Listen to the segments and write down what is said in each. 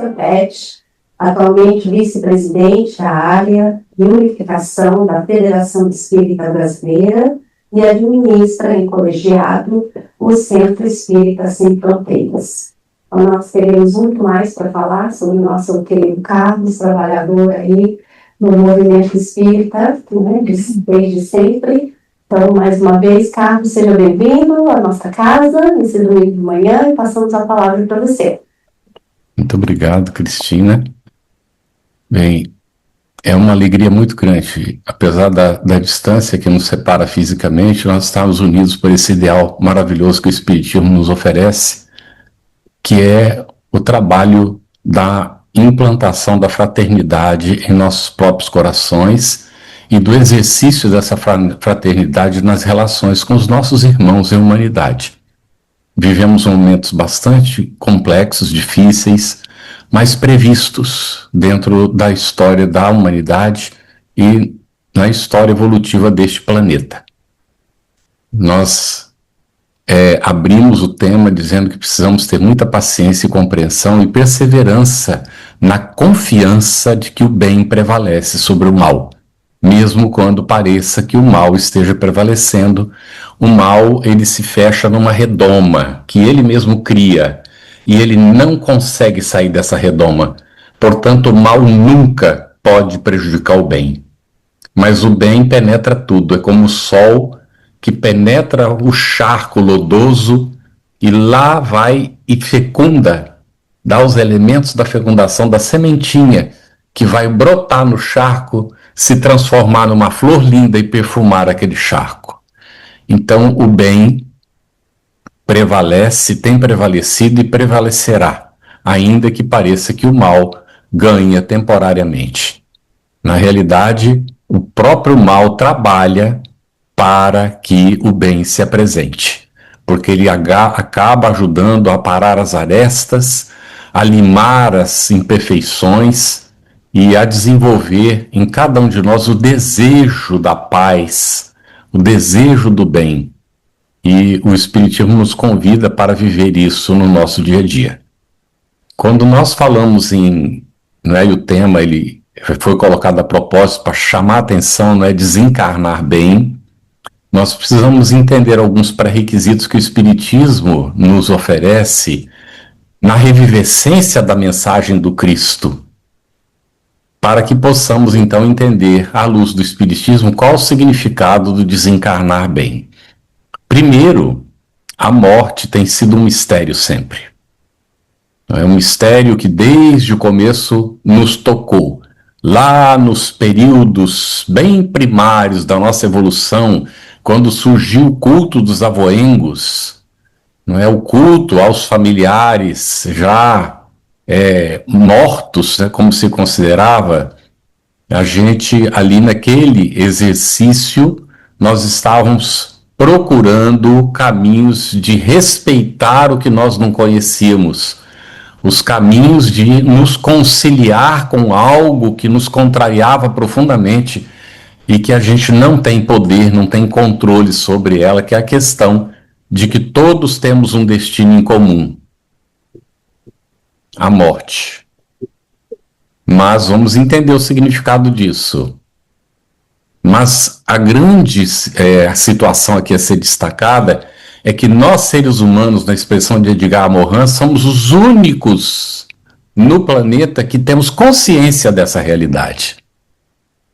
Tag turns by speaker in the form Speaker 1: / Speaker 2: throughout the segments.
Speaker 1: Pet, atualmente vice-presidente da área de unificação da Federação Espírita Brasileira e administra em colegiado o Centro Espírita Sem Fronteiras. Então, nós teremos muito mais para falar sobre o nosso querido Carlos, trabalhador aí no movimento espírita, né, desde sempre. Então, mais uma vez, Carlos, seja bem-vindo à nossa casa, nesse domingo de manhã, e passamos a palavra para você.
Speaker 2: Muito obrigado, Cristina. Bem, é uma alegria muito grande. Apesar da distância que nos separa fisicamente, nós estamos unidos por esse ideal maravilhoso que o Espiritismo nos oferece, que é o trabalho da implantação da fraternidade em nossos próprios corações e do exercício dessa fraternidade nas relações com os nossos irmãos em humanidade. Vivemos momentos bastante complexos, difíceis, mas previstos dentro da história da humanidade e na história evolutiva deste planeta. Nós abrimos o tema dizendo que precisamos ter muita paciência e compreensão e perseverança na confiança de que o bem prevalece sobre o mal. Mesmo quando pareça que o mal esteja prevalecendo, o mal ele se fecha numa redoma que ele mesmo cria e ele não consegue sair dessa redoma. Portanto, o mal nunca pode prejudicar o bem. Mas o bem penetra tudo, é como o sol que penetra o charco lodoso e lá vai e fecunda, dá os elementos da fecundação da sementinha que vai brotar no charco, se transformar numa flor linda e perfumar aquele charco. Então o bem prevalece, tem prevalecido e prevalecerá, ainda que pareça que o mal ganha temporariamente. Na realidade, o próprio mal trabalha para que o bem se apresente, porque ele acaba ajudando a parar as arestas, a limar as imperfeições e a desenvolver em cada um de nós o desejo da paz, o desejo do bem. E o Espiritismo nos convida para viver isso no nosso dia a dia. Quando nós falamos e o tema ele foi colocado a propósito para chamar a atenção, desencarnar bem, nós precisamos entender alguns pré-requisitos que o Espiritismo nos oferece na revivescência da mensagem do Cristo, para que possamos então entender, à luz do Espiritismo, qual o significado do desencarnar bem. Primeiro, a morte tem sido um mistério sempre. É um mistério que desde o começo nos tocou. Lá nos períodos bem primários da nossa evolução, quando surgiu o culto dos avoengos, o culto aos familiares já mortos, como se considerava, a gente ali naquele exercício, nós estávamos procurando caminhos de respeitar o que nós não conhecíamos, os caminhos de nos conciliar com algo que nos contrariava profundamente e que a gente não tem poder, não tem controle sobre ela, que é a questão de que todos temos um destino em comum, a morte. Mas vamos entender o significado disso. Mas a grande situação aqui a ser destacada é que nós, seres humanos, na expressão de Edgar Morin, somos os únicos no planeta que temos consciência dessa realidade.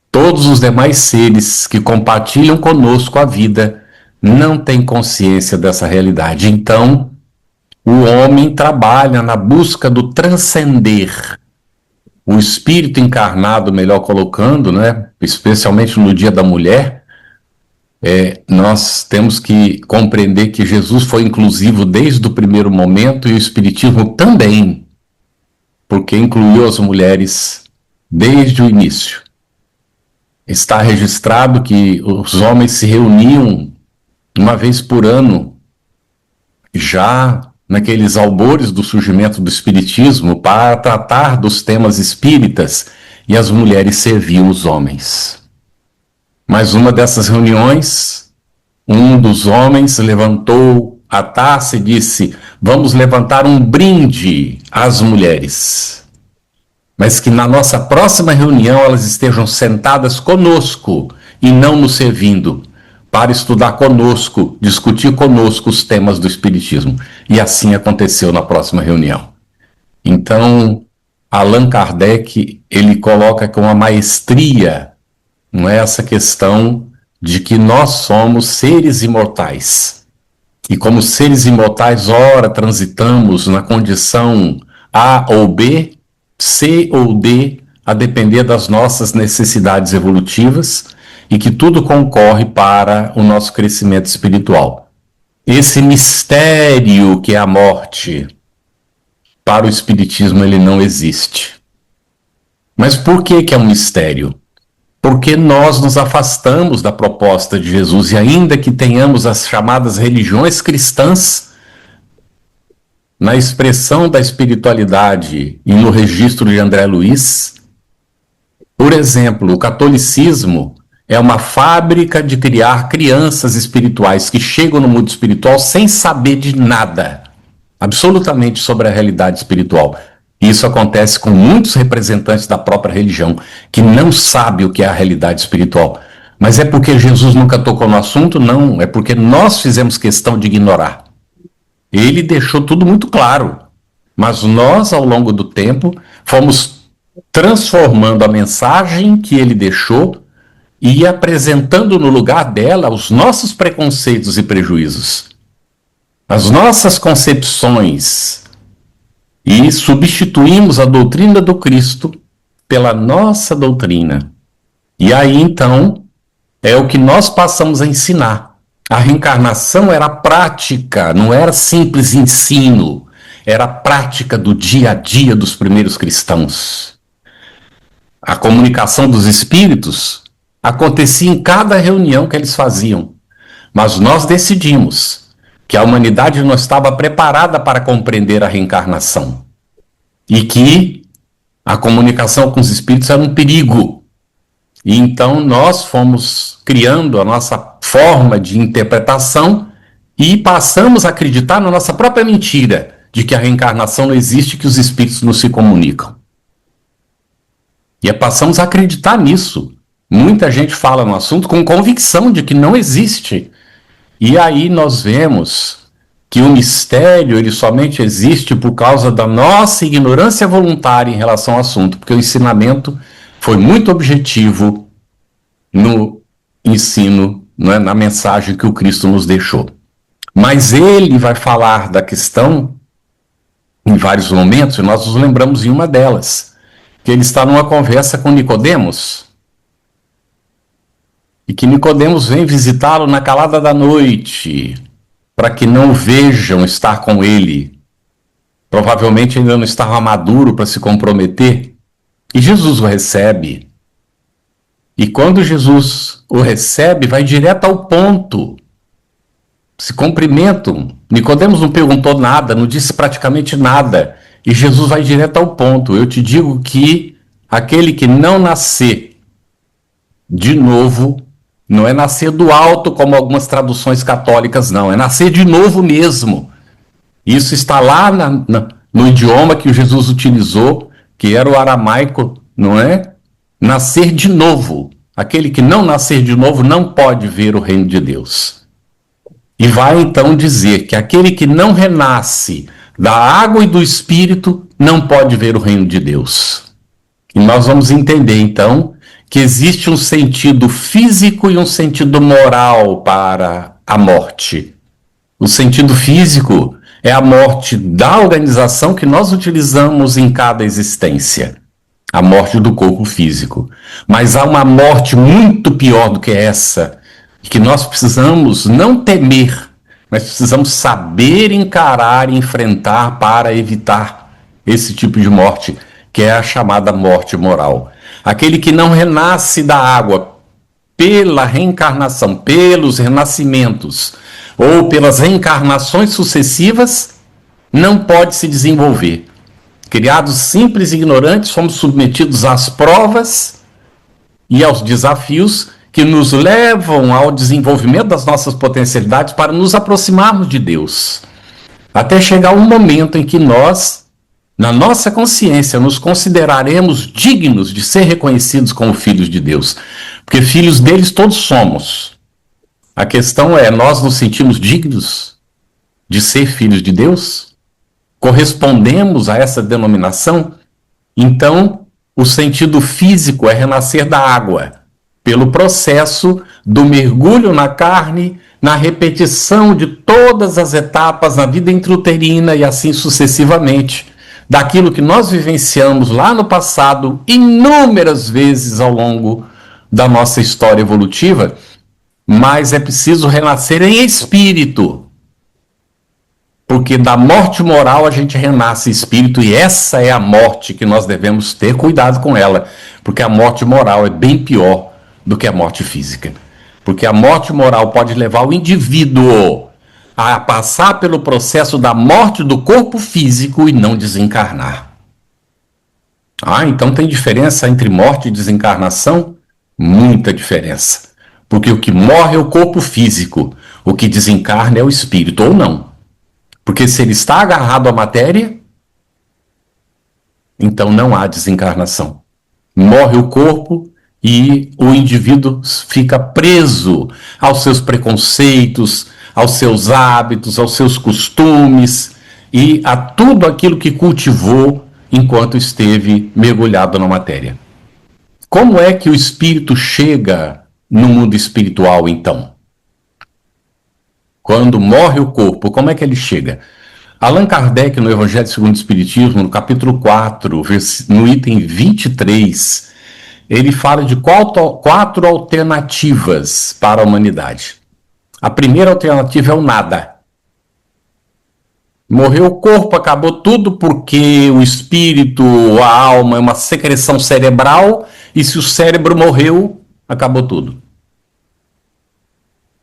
Speaker 2: Todos os demais seres que compartilham conosco a vida não têm consciência dessa realidade. Então, o homem trabalha na busca do transcender. O espírito encarnado, melhor colocando, especialmente no Dia da Mulher, nós temos que compreender que Jesus foi inclusivo desde o primeiro momento e o Espiritismo também, porque incluiu as mulheres desde o início. Está registrado que os homens se reuniam uma vez por ano, já naqueles albores do surgimento do Espiritismo, para tratar dos temas espíritas, e as mulheres serviam os homens. Mas uma dessas reuniões, um dos homens levantou a taça e disse: vamos levantar um brinde às mulheres. mas que na nossa próxima reunião elas estejam sentadas conosco e não nos servindo, para estudar conosco, discutir conosco os temas do Espiritismo. E assim aconteceu na próxima reunião. Então, Allan Kardec, ele coloca com uma maestria, não é, essa questão de que nós somos seres imortais. E como seres imortais, ora transitamos na condição A ou B, C ou D, a depender das nossas necessidades evolutivas, e que tudo concorre para o nosso crescimento espiritual. Esse mistério que é a morte, para o Espiritismo ele não existe. Mas por que é um mistério? Porque nós nos afastamos da proposta de Jesus, e ainda que tenhamos as chamadas religiões cristãs, na expressão da espiritualidade e no registro de André Luiz, por exemplo, o catolicismo é uma fábrica de criar crianças espirituais que chegam no mundo espiritual sem saber de nada, absolutamente, sobre a realidade espiritual. Isso acontece com muitos representantes da própria religião, que não sabem o que é a realidade espiritual. Mas é porque Jesus nunca tocou no assunto? Não, é porque nós fizemos questão de ignorar. Ele deixou tudo muito claro, mas nós, ao longo do tempo, fomos transformando a mensagem que ele deixou e apresentando no lugar dela os nossos preconceitos e prejuízos, as nossas concepções, e substituímos a doutrina do Cristo pela nossa doutrina. E aí, então, é o que nós passamos a ensinar. A reencarnação era prática, não era simples ensino, era prática do dia a dia dos primeiros cristãos. A comunicação dos espíritos acontecia em cada reunião que eles faziam, mas nós decidimos que a humanidade não estava preparada para compreender a reencarnação e que a comunicação com os espíritos era um perigo. E então nós fomos criando a nossa forma de interpretação e passamos a acreditar na nossa própria mentira de que a reencarnação não existe, que os espíritos não se comunicam. E passamos a acreditar nisso. Muita gente fala no assunto com convicção de que não existe. E aí nós vemos que o mistério ele somente existe por causa da nossa ignorância voluntária em relação ao assunto, porque o ensinamento foi muito objetivo no ensino, né, na mensagem que o Cristo nos deixou. Mas ele vai falar da questão em vários momentos, e nós nos lembramos em uma delas, que ele está numa conversa com Nicodemos, e que Nicodemos vem visitá-lo na calada da noite, para que não vejam estar com ele. Provavelmente ainda não estava maduro para se comprometer. E Jesus o recebe. E quando Jesus o recebe, vai direto ao ponto. Se cumprimentam. Nicodemos não perguntou nada, não disse praticamente nada. E Jesus vai direto ao ponto. Eu te digo que aquele que não nascer de novo, não é nascer do alto, como algumas traduções católicas, não. É nascer de novo mesmo. Isso está lá no idioma que Jesus utilizou, que era o aramaico, não é? Nascer de novo. Aquele que não nascer de novo não pode ver o reino de Deus. E vai então dizer que aquele que não renasce da água e do Espírito não pode ver o reino de Deus. E nós vamos entender então que existe um sentido físico e um sentido moral para a morte. O sentido físico é a morte da organização que nós utilizamos em cada existência, a morte do corpo físico. Mas há uma morte muito pior do que essa, que nós precisamos não temer, mas precisamos saber encarar e enfrentar para evitar esse tipo de morte, que é a chamada morte moral. Aquele que não renasce da água pela reencarnação, pelos renascimentos ou pelas reencarnações sucessivas, não pode se desenvolver. Criados simples e ignorantes, fomos submetidos às provas e aos desafios que nos levam ao desenvolvimento das nossas potencialidades para nos aproximarmos de Deus. Até chegar um momento em que nós na nossa consciência, nos consideraremos dignos de ser reconhecidos como filhos de Deus. Porque filhos deles todos somos. A questão é, nós nos sentimos dignos de ser filhos de Deus? Correspondemos a essa denominação? Então, o sentido físico é renascer da água, pelo processo do mergulho na carne, na repetição de todas as etapas na vida intrauterina e assim sucessivamente, daquilo que nós vivenciamos lá no passado, inúmeras vezes ao longo da nossa história evolutiva, mas é preciso renascer em espírito, porque da morte moral a gente renasce em espírito, e essa é a morte que nós devemos ter cuidado com ela, porque a morte moral é bem pior do que a morte física. Porque a morte moral pode levar o indivíduo a passar pelo processo da morte do corpo físico e não desencarnar. Então tem diferença entre morte e desencarnação? Muita diferença. Porque o que morre é o corpo físico, o que desencarna é o espírito, ou não. Porque se ele está agarrado à matéria, então não há desencarnação. Morre o corpo e o indivíduo fica preso aos seus preconceitos, aos seus hábitos, aos seus costumes e a tudo aquilo que cultivou enquanto esteve mergulhado na matéria. Como é que o espírito chega no mundo espiritual, então? Quando morre o corpo, como é que ele chega? Allan Kardec, no Evangelho segundo o Espiritismo, no capítulo 4, no item 23, ele fala de quatro alternativas para a humanidade. A primeira alternativa é o nada. Morreu o corpo, acabou tudo, porque o espírito, a alma é uma secreção cerebral, e se o cérebro morreu, acabou tudo.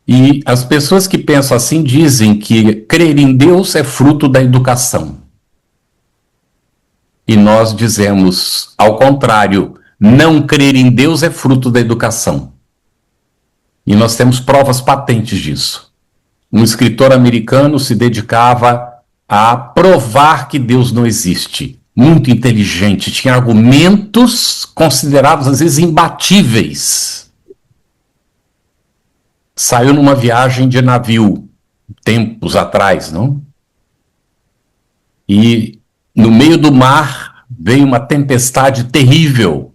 Speaker 2: E as pessoas que pensam assim dizem que crer em Deus é fruto da educação. E nós dizemos, ao contrário, não crer em Deus é fruto da educação. E nós temos provas patentes disso. Um escritor americano se dedicava a provar que Deus não existe. Muito inteligente, tinha argumentos considerados às vezes imbatíveis. Saiu numa viagem de navio, tempos atrás, não? E no meio do mar veio uma tempestade terrível.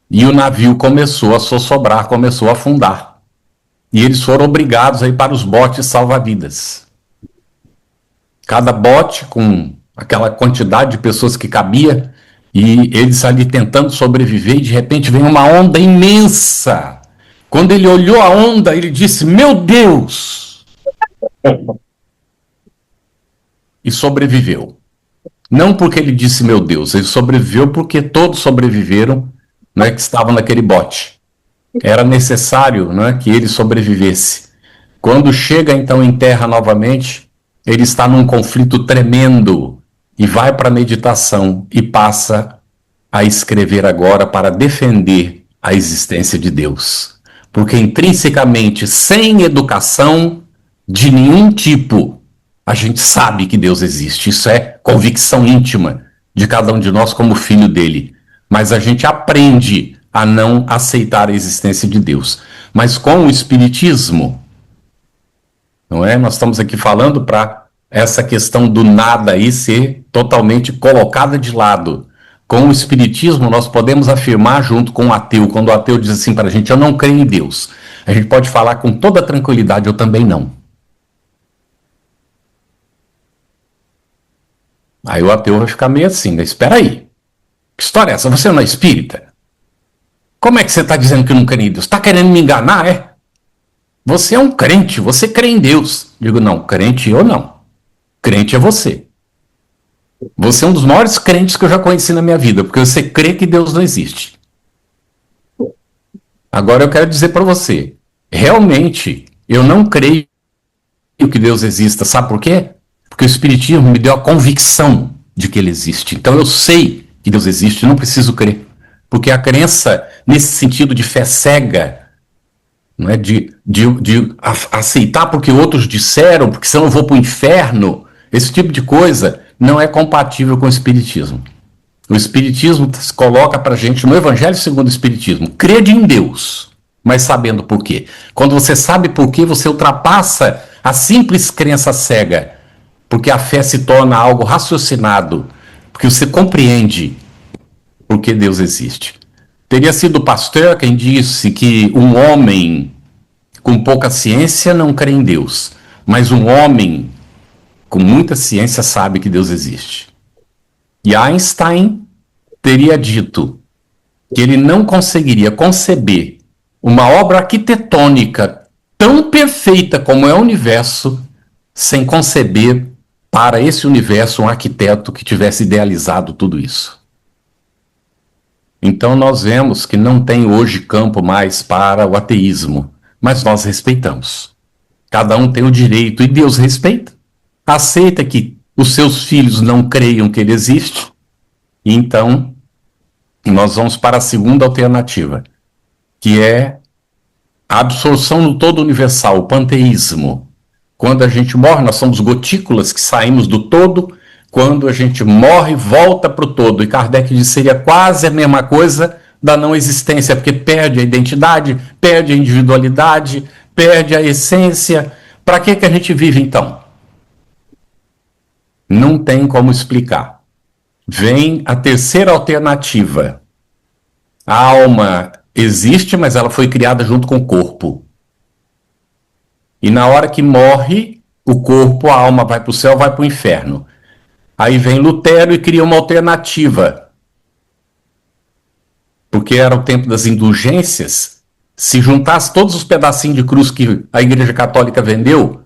Speaker 2: E o navio começou a sossobrar, começou a afundar. E eles foram obrigados a ir para os botes salva-vidas. Cada bote com aquela quantidade de pessoas que cabia, e eles ali tentando sobreviver, e de repente vem uma onda imensa. Quando ele olhou a onda, ele disse, meu Deus! E sobreviveu. Não porque ele disse, meu Deus, ele sobreviveu porque todos sobreviveram, né, que estavam naquele bote. Era necessário, né, que ele sobrevivesse. Quando chega então em terra novamente, ele está num conflito tremendo e vai para a meditação e passa a escrever agora para defender a existência de Deus. Porque intrinsecamente, sem educação de nenhum tipo, a gente sabe que Deus existe. Isso é convicção íntima de cada um de nós como filho dele. Mas a gente aprende a não aceitar a existência de Deus. Mas com o Espiritismo, não é? Nós estamos aqui falando para essa questão do nada aí ser totalmente colocada de lado. Com o Espiritismo, nós podemos afirmar junto com o ateu, quando o ateu diz assim para a gente, eu não creio em Deus. A gente pode falar com toda tranquilidade, eu também não. Aí o ateu vai ficar meio assim, né? Espera aí. Que história é essa? Você não é espírita? Como é que você está dizendo que não crê em Deus? Está querendo me enganar, é? Você é um crente, você crê em Deus. Digo, não, crente eu não. Crente é você. Você é um dos maiores crentes que eu já conheci na minha vida, porque você crê que Deus não existe. Agora eu quero dizer para você, realmente, eu não creio que Deus exista. Sabe por quê? Porque o Espiritismo me deu a convicção de que ele existe. Então eu sei que Deus existe, não preciso crer. Porque a crença, nesse sentido de fé cega, não é? de aceitar porque outros disseram, porque senão eu vou para o inferno, esse tipo de coisa, não é compatível com o Espiritismo. O Espiritismo coloca para a gente, no Evangelho segundo o Espiritismo, crede em Deus, mas sabendo por quê. Quando você sabe por quê, você ultrapassa a simples crença cega, porque a fé se torna algo raciocinado, porque você compreende por que Deus existe. Teria sido Pasteur quem disse que um homem com pouca ciência não crê em Deus, mas um homem com muita ciência sabe que Deus existe. E Einstein teria dito que ele não conseguiria conceber uma obra arquitetônica tão perfeita como é o universo sem conceber para esse universo um arquiteto que tivesse idealizado tudo isso. Então nós vemos que não tem hoje campo mais para o ateísmo, mas nós respeitamos. Cada um tem o direito e Deus respeita. Aceita que os seus filhos não creiam que ele existe. E então nós vamos para a segunda alternativa, que é a absorção no todo universal, o panteísmo. Quando a gente morre, nós somos gotículas que saímos do todo. Quando a gente morre, volta para o todo. E Kardec disse que seria quase a mesma coisa da não existência, porque perde a identidade, perde a individualidade, perde a essência. Para que a gente vive então? Não tem como explicar. Vem a terceira alternativa. A alma existe, mas ela foi criada junto com o corpo. E na hora que morre, o corpo, a alma vai para o céu, vai para o inferno. Aí vem Lutero e cria uma alternativa. Porque era o tempo das indulgências. Se juntasse todos os pedacinhos de cruz que a Igreja Católica vendeu,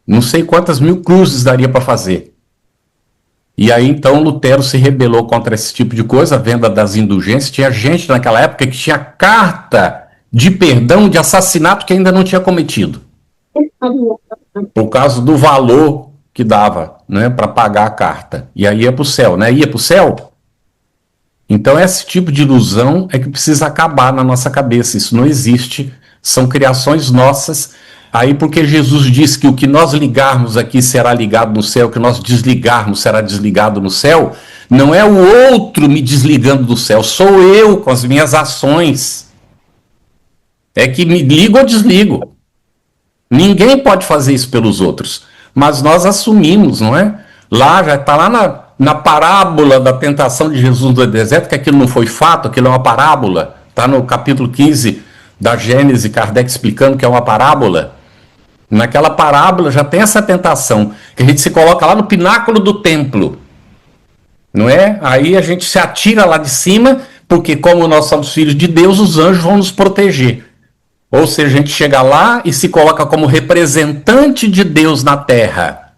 Speaker 2: não sei quantas mil cruzes daria para fazer. E aí então Lutero se rebelou contra esse tipo de coisa, a venda das indulgências. Tinha gente naquela época que tinha carta de perdão de assassinato que ainda não tinha cometido. Por causa do valor que dava, né, para pagar a carta. E aí ia para o céu, né? Ia para o céu. Então esse tipo de ilusão é que precisa acabar na nossa cabeça. Isso não existe. São criações nossas. Aí porque Jesus disse que o que nós ligarmos aqui será ligado no céu, o que nós desligarmos será desligado no céu, não é o outro me desligando do céu, sou eu com as minhas ações. É que me ligo ou desligo. Ninguém pode fazer isso pelos outros, mas nós assumimos, não é? Lá, já está lá na parábola da tentação de Jesus no deserto, que aquilo não foi fato, aquilo é uma parábola. Está no capítulo 15 da Gênesis, Kardec explicando que é uma parábola. Naquela parábola já tem essa tentação, que a gente se coloca lá no pináculo do templo, não é? Aí a gente se atira lá de cima, porque como nós somos filhos de Deus, os anjos vão nos proteger. Ou seja, a gente chega lá e se coloca como representante de Deus na terra.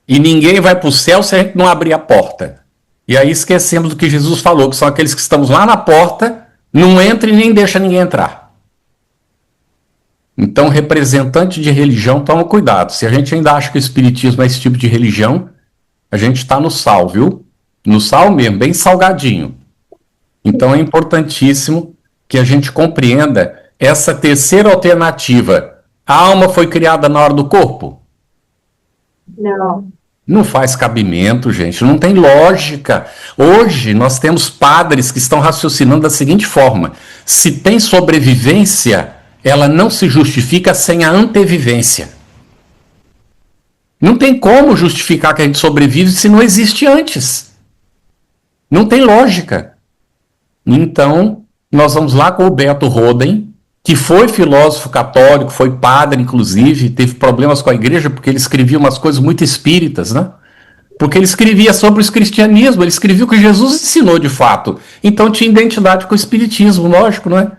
Speaker 2: E ninguém vai para o céu se a gente não abrir a porta. E aí esquecemos do que Jesus falou, que são aqueles que estamos lá na porta, não entra e nem deixa ninguém entrar. Então, representante de religião, toma cuidado. Se a gente ainda acha que o espiritismo é esse tipo de religião, a gente está no sal, viu? No sal mesmo, bem salgadinho. Então, é importantíssimo que a gente compreenda essa terceira alternativa. A alma foi criada na hora do corpo?
Speaker 1: Não.
Speaker 2: Não faz cabimento, gente. Não tem lógica. Hoje, nós temos padres que estão raciocinando da seguinte forma. Se tem sobrevivência, ela não se justifica sem a antevivência. Não tem como justificar que a gente sobrevive se não existe antes. Não tem lógica. Então, nós vamos lá com o Beto Roden, que foi filósofo católico, foi padre, inclusive, teve problemas com a igreja porque ele escrevia umas coisas muito espíritas, né? Porque ele escrevia sobre o cristianismo, ele escrevia o que Jesus ensinou de fato. Então tinha identidade com o espiritismo, lógico, não é?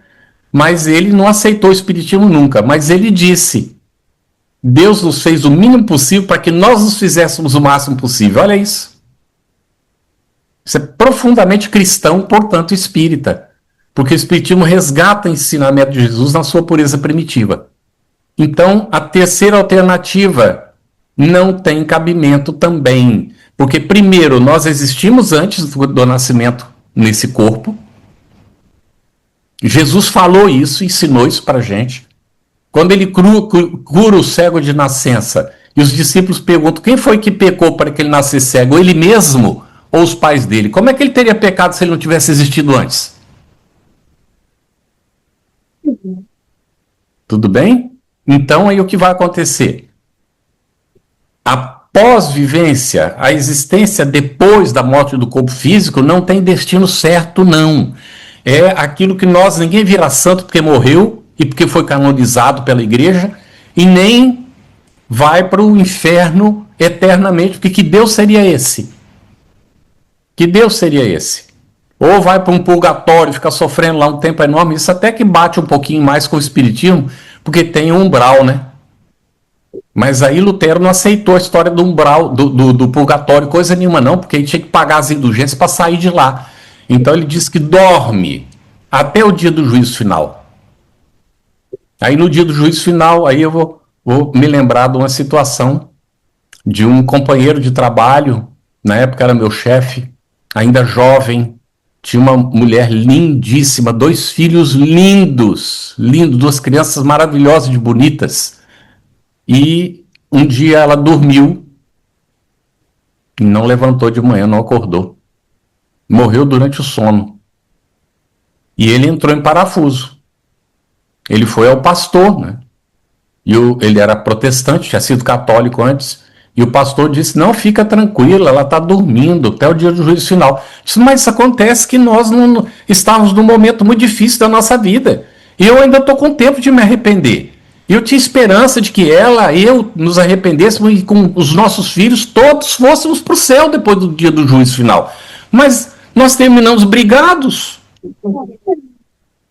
Speaker 2: Mas ele não aceitou o espiritismo nunca. Mas ele disse, Deus nos fez o mínimo possível para que nós nos fizéssemos o máximo possível. Olha isso. Isso é profundamente cristão, portanto espírita. Porque o espiritismo resgata o ensinamento de Jesus na sua pureza primitiva. Então, a terceira alternativa não tem cabimento também. Porque, primeiro, nós existimos antes do nascimento nesse corpo. Jesus falou isso, ensinou isso para a gente. Quando ele cura o cego de nascença, E os discípulos perguntam, quem foi que pecou para que ele nascesse cego? Ele mesmo ou os pais dele? Como é que ele teria pecado se ele não tivesse existido antes? Tudo bem? Então, aí o que vai acontecer? A pós-vivência, a existência depois da morte do corpo físico, não tem destino certo, não. É aquilo que ninguém vira santo porque morreu e porque foi canonizado pela igreja, e nem vai para o inferno eternamente, porque que Deus seria esse? Que Deus seria esse? Ou vai para um purgatório, fica sofrendo lá um tempo enorme, isso até que bate um pouquinho mais com o espiritismo, porque tem um umbral, né? Mas aí Lutero não aceitou a história do umbral, do purgatório, coisa nenhuma não, porque ele tinha que pagar as indulgências para sair de lá. Então ele diz que dorme até o dia do juízo final. Aí no dia do juízo final, aí eu vou me lembrar de uma situação de um companheiro de trabalho, na época era meu chefe, ainda jovem, tinha uma mulher lindíssima, 2 filhos lindos, 2 crianças maravilhosas de bonitas. E um dia ela dormiu e não levantou de manhã, não acordou. Morreu durante o sono. E ele entrou em parafuso. Ele foi ao pastor, né? Ele era protestante, tinha sido católico antes. E o pastor disse, não, fica tranquila, ela está dormindo até o dia do juízo final. Disse, mas isso acontece que nós não estávamos num momento muito difícil da nossa vida. E eu ainda estou com tempo de me arrepender. E eu tinha esperança de que eu nos arrependêssemos e com os nossos filhos todos fôssemos para o céu depois do dia do juízo final. Mas nós terminamos brigados.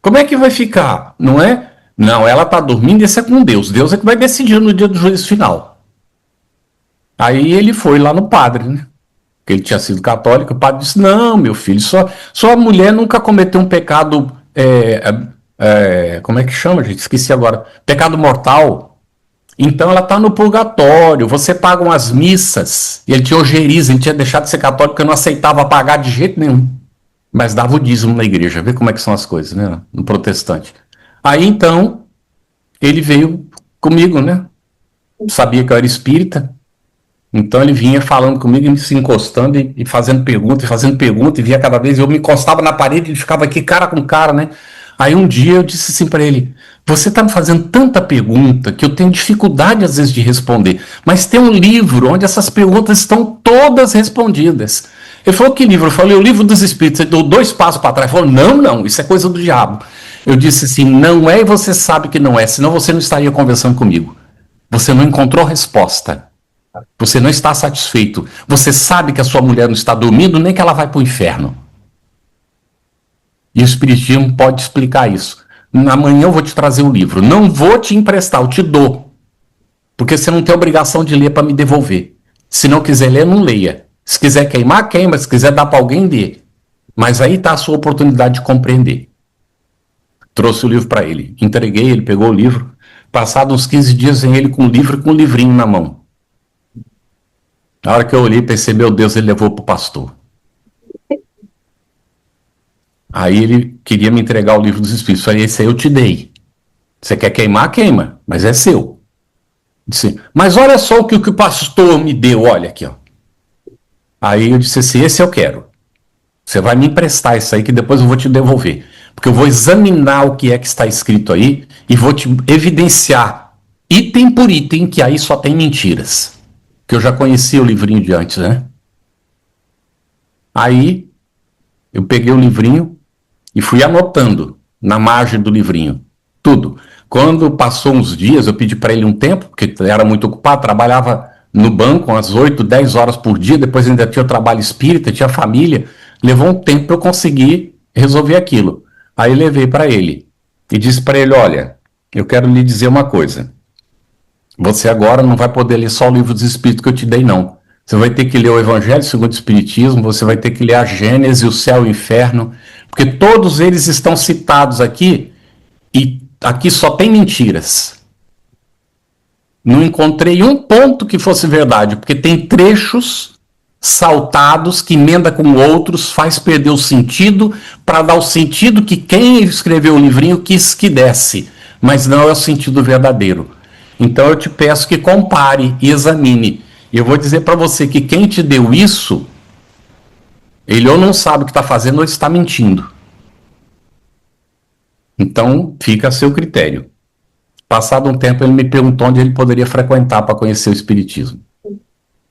Speaker 2: Como é que vai ficar? Não é? Não, ela está dormindo, isso é com Deus. Deus é que vai decidir no dia do juízo final. Aí ele foi lá no padre, né? Porque ele tinha sido católico. O padre disse, não, meu filho, sua mulher nunca cometeu um pecado... como é que chama, gente? Esqueci agora. Pecado mortal. Então ela está no purgatório. Você paga umas missas. E ele tinha ojeriza, ele tinha deixado de ser católico porque não aceitava pagar de jeito nenhum. Mas dava o dízimo na igreja. Vê como é que são as coisas, né? No protestante. Aí então, ele veio comigo, né? Sabia que eu era espírita. Então ele vinha falando comigo, se encostando e fazendo pergunta, e via cada vez, eu me encostava na parede e ele ficava aqui cara com cara, né? Aí um dia eu disse assim para ele, você está me fazendo tanta pergunta que eu tenho dificuldade às vezes de responder, mas tem um livro onde essas perguntas estão todas respondidas. Ele falou, que livro? Eu falei, o livro dos Espíritos. Ele deu 2 passos para trás, ele falou, não, isso é coisa do diabo. Eu disse assim, não é e você sabe que não é, senão você não estaria conversando comigo. Você não encontrou resposta. Você não está satisfeito. Você sabe que a sua mulher não está dormindo, nem que ela vai para o inferno. E o Espiritismo pode explicar isso. Amanhã eu vou te trazer um livro. Não vou te emprestar, eu te dou. Porque você não tem obrigação de ler para me devolver. Se não quiser ler, não leia. Se quiser queimar, queima. Se quiser dar para alguém, dê. Mas aí está a sua oportunidade de compreender. Trouxe o livro para ele. Entreguei, ele pegou o livro. Passado uns 15 dias, vem ele com o livro e com o livrinho na mão. Na hora que eu olhei, pensei, meu Deus, ele levou para o pastor. Aí ele queria me entregar o livro dos Espíritos. Eu falei, esse aí eu te dei. Você quer queimar, queima, mas é seu. Disse, mas olha só o que o pastor me deu, olha aqui, ó. Aí eu disse assim, esse eu quero. Você vai me emprestar isso aí que depois eu vou te devolver. Porque eu vou examinar o que é que está escrito aí e vou te evidenciar, item por item, que aí só tem mentiras. Que eu já conhecia o livrinho de antes, né? Aí eu peguei o livrinho e fui anotando na margem do livrinho tudo. Quando passou uns dias, eu pedi para ele um tempo, porque ele era muito ocupado, trabalhava no banco umas 8, 10 horas por dia, depois ainda tinha o trabalho espírita, tinha família, levou um tempo para eu conseguir resolver aquilo. Aí levei para ele e disse para ele, olha, eu quero lhe dizer uma coisa. Você agora não vai poder ler só o livro dos Espíritos que eu te dei, não. Você vai ter que ler o Evangelho segundo o Espiritismo, você vai ter que ler a Gênese, o céu e o inferno, porque todos eles estão citados aqui, e aqui só tem mentiras. Não encontrei um ponto que fosse verdade, porque tem trechos saltados que emenda com outros, faz perder o sentido, para dar o sentido que quem escreveu o livrinho quis que desse, mas não é o sentido verdadeiro. Então eu te peço que compare e examine. E eu vou dizer para você que quem te deu isso, ele ou não sabe o que está fazendo ou está mentindo. Então fica a seu critério. Passado um tempo, ele me perguntou onde ele poderia frequentar para conhecer o Espiritismo.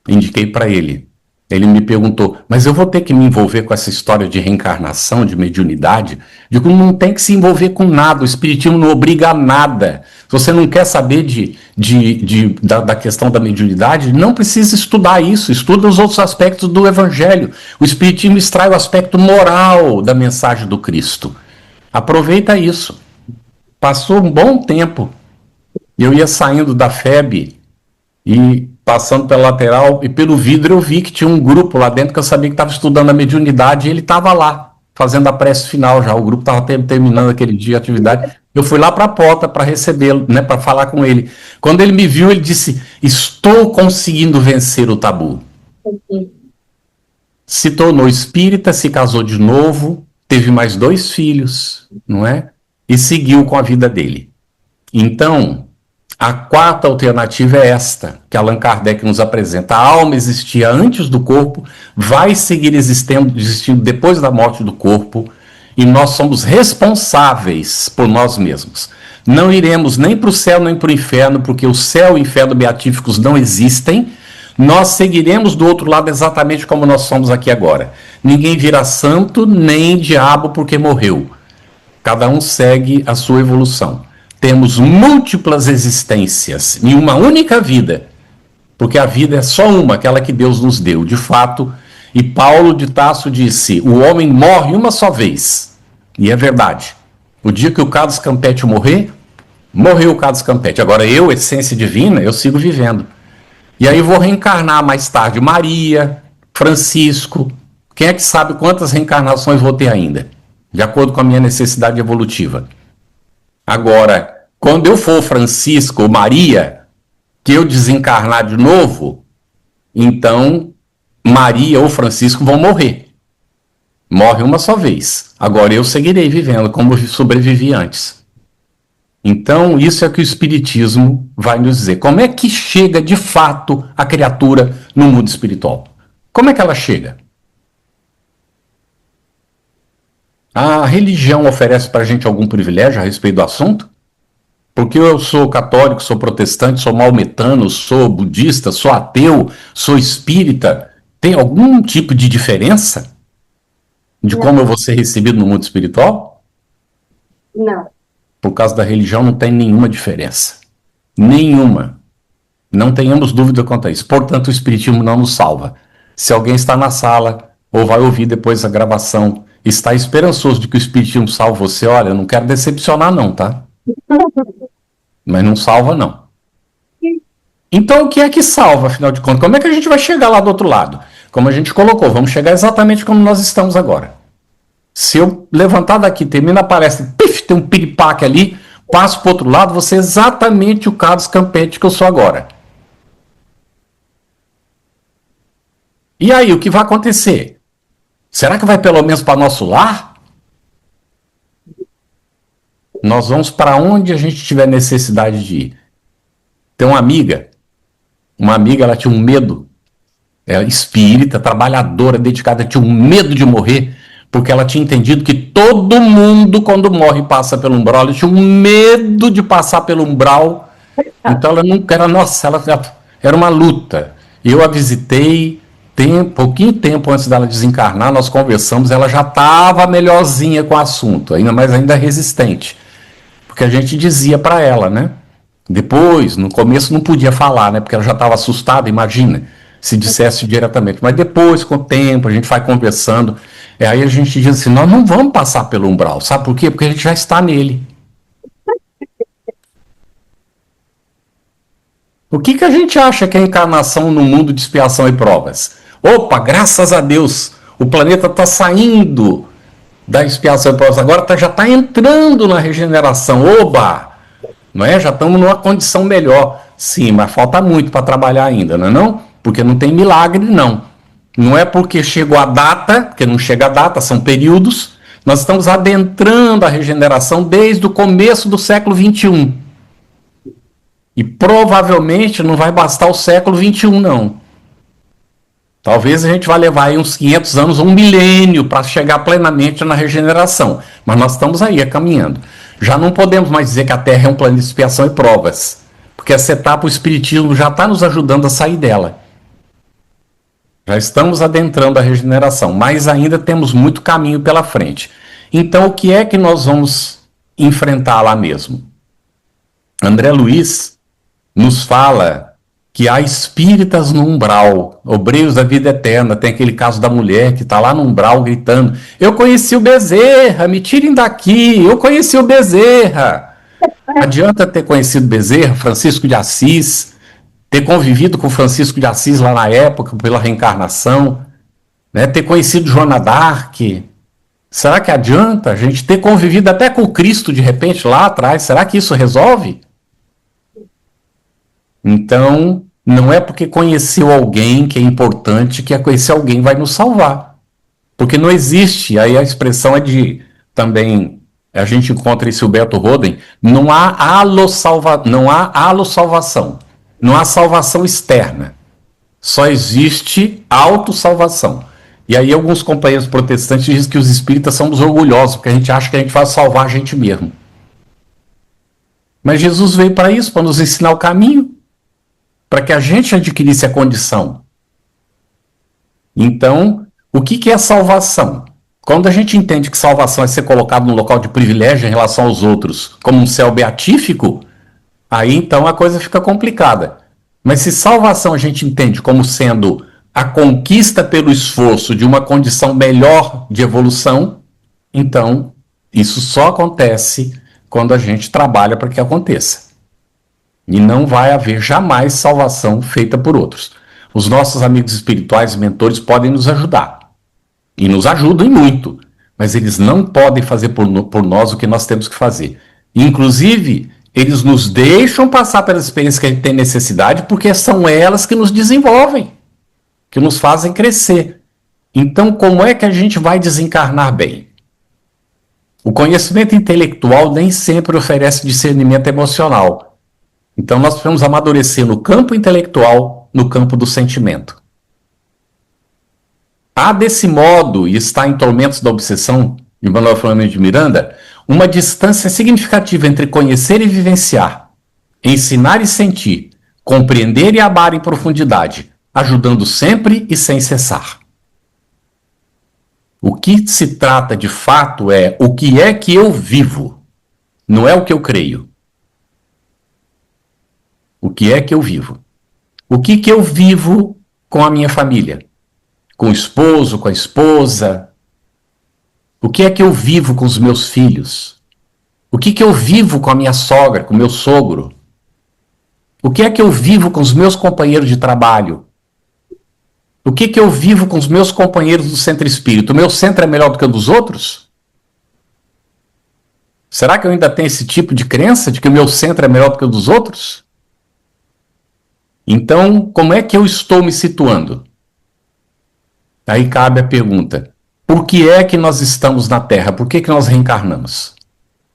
Speaker 2: Indiquei para ele. Ele me perguntou, mas eu vou ter que me envolver com essa história de reencarnação, de mediunidade? Digo, não tem que se envolver com nada, o Espiritismo não obriga a nada. Se você não quer saber da questão da mediunidade, não precisa estudar isso, estuda os outros aspectos do Evangelho. O Espiritismo extrai o aspecto moral da mensagem do Cristo. Aproveita isso. Passou um bom tempo, eu ia saindo da FEB e passando pela lateral e pelo vidro eu vi que tinha um grupo lá dentro que eu sabia que estava estudando a mediunidade e ele estava lá, fazendo a prece final já. O grupo estava terminando aquele dia a atividade. Eu fui lá para a porta para recebê-lo, né, para falar com ele. Quando ele me viu, ele disse, estou conseguindo vencer o tabu. Se tornou espírita, se casou de novo, teve mais 2 filhos, não é? E seguiu com a vida dele. Então, a quarta alternativa é esta, que Allan Kardec nos apresenta. A alma existia antes do corpo, vai seguir existindo depois da morte do corpo, e nós somos responsáveis por nós mesmos. Não iremos nem para o céu nem para o inferno, porque o céu e o inferno beatíficos não existem. Nós seguiremos do outro lado exatamente como nós somos aqui agora. Ninguém vira santo nem diabo porque morreu. Cada um segue a sua evolução. Temos múltiplas existências em uma única vida, porque a vida é só uma, aquela que Deus nos deu, de fato. E Paulo de Tarso disse, o homem morre uma só vez. E é verdade. O dia que o Carlos Campetti morrer, morreu o Carlos Campetti. Agora eu, essência divina, eu sigo vivendo. E aí vou reencarnar mais tarde Maria, Francisco. Quem é que sabe quantas reencarnações vou ter ainda? De acordo com a minha necessidade evolutiva. Agora, quando eu for Francisco ou Maria, que eu desencarnar de novo, então Maria ou Francisco vão morrer. Morre uma só vez. Agora eu seguirei vivendo como sobrevivi antes. Então, isso é que o Espiritismo vai nos dizer. Como é que chega de fato a criatura no mundo espiritual? Como é que ela chega? A religião oferece para a gente algum privilégio a respeito do assunto? Porque eu sou católico, sou protestante, sou maometano, sou budista, sou ateu, sou espírita. Tem algum tipo de diferença de como eu vou ser recebido no mundo espiritual?
Speaker 1: Não.
Speaker 2: Por causa da religião não tem nenhuma diferença. Nenhuma. Não tenhamos dúvida quanto a isso. Portanto, o Espiritismo não nos salva. Se alguém está na sala ou vai ouvir depois a gravação, está esperançoso de que o Espiritismo salve você, olha, eu não quero decepcionar não, tá? Mas não salva não. Então o que é que salva, afinal de contas? Como é que a gente vai chegar lá do outro lado? Como a gente colocou, vamos chegar exatamente como nós estamos agora. Se eu levantar daqui, termina a palestra, pif, tem um piripaque ali, passo para o outro lado, você é exatamente o Carlos Campetti que eu sou agora. E aí, o que vai acontecer? Será que vai pelo menos para nosso lar? Nós vamos para onde a gente tiver necessidade de ir. Tem uma amiga, ela tinha um medo, ela espírita, trabalhadora, dedicada, tinha um medo de morrer, porque ela tinha entendido que todo mundo, quando morre, passa pelo umbral. Ela tinha um medo de passar pelo umbral, então ela nunca era, nossa, ela era uma luta. Eu a visitei, pouquinho tempo antes dela desencarnar, nós conversamos, ela já estava melhorzinha com o assunto, mas ainda resistente. Porque a gente dizia para ela, né? Depois, no começo não podia falar, né? Porque ela já estava assustada, imagina, se dissesse diretamente. Mas depois, com o tempo, a gente vai conversando, aí a gente diz assim, nós não vamos passar pelo umbral, sabe por quê? Porque a gente já está nele. O que a gente acha que é a encarnação no mundo de expiação e provas? Opa, graças a Deus, o planeta está saindo da expiação e provas, agora já está entrando na regeneração, oba! Não é? Já estamos numa condição melhor. Sim, mas falta muito para trabalhar ainda, não é não? Porque não tem milagre, não. Não é porque chegou a data, porque não chega a data, são períodos. Nós estamos adentrando a regeneração desde o começo do século XXI. E provavelmente não vai bastar o século XXI, não. Talvez a gente vá levar aí uns 500 anos, um milênio, para chegar plenamente na regeneração. Mas nós estamos aí, caminhando. Já não podemos mais dizer que a Terra é um planeta de expiação e provas. Porque essa etapa, o Espiritismo já está nos ajudando a sair dela. Já estamos adentrando a regeneração, mas ainda temos muito caminho pela frente. Então, o que é que nós vamos enfrentar lá mesmo? André Luiz nos fala que há espíritas no umbral, obreiros da vida eterna. Tem aquele caso da mulher que está lá no umbral gritando: eu conheci o Bezerra, me tirem daqui, eu conheci o Bezerra. Adianta ter conhecido Bezerra, Francisco de Assis, ter convivido com Francisco de Assis lá na época, pela reencarnação, né? Ter conhecido Joana d'Arc. Será que adianta a gente ter convivido até com o Cristo de repente lá atrás? Será que isso resolve? Então, não é porque conheceu alguém que é importante que conhecer alguém vai nos salvar. Porque não existe, aí a expressão é de, também, a gente encontra em Silberto Roden, não há salvação, não há salvação externa, só existe autossalvação. E aí alguns companheiros protestantes dizem que os espíritas somos orgulhosos, porque a gente acha que a gente vai salvar a gente mesmo. Mas Jesus veio para isso, para nos ensinar o caminho, para que a gente adquirisse a condição. Então, o que é salvação? Quando a gente entende que salvação é ser colocado num local de privilégio em relação aos outros, como um céu beatífico, aí então a coisa fica complicada. Mas se salvação a gente entende como sendo a conquista pelo esforço de uma condição melhor de evolução, então isso só acontece quando a gente trabalha para que aconteça. E não vai haver jamais salvação feita por outros. Os nossos amigos espirituais e mentores podem nos ajudar. E nos ajudam e muito. Mas eles não podem fazer por nós o que nós temos que fazer. Inclusive, eles nos deixam passar pelas experiências que a gente tem necessidade, porque são elas que nos desenvolvem, que nos fazem crescer. Então, como é que a gente vai desencarnar bem? O conhecimento intelectual nem sempre oferece discernimento emocional. Então, nós precisamos amadurecer no campo intelectual, no campo do sentimento. Há desse modo, e está em Tormentos da Obsessão, de Manuel Filomeno de Miranda, uma distância significativa entre conhecer e vivenciar, ensinar e sentir, compreender e amar em profundidade, ajudando sempre e sem cessar. O que se trata de fato é o que é que eu vivo, não é o que eu creio. O que é que eu vivo? O que eu vivo com a minha família? Com o esposo, com a esposa? O que é que eu vivo com os meus filhos? O que eu vivo com a minha sogra, com o meu sogro? O que é que eu vivo com os meus companheiros de trabalho? O que eu vivo com os meus companheiros do centro espírita? O meu centro é melhor do que o dos outros? Será que eu ainda tenho esse tipo de crença de que o meu centro é melhor do que o dos outros? Então, como é que eu estou me situando? Aí cabe a pergunta: por que é que nós estamos na Terra? Por que nós reencarnamos?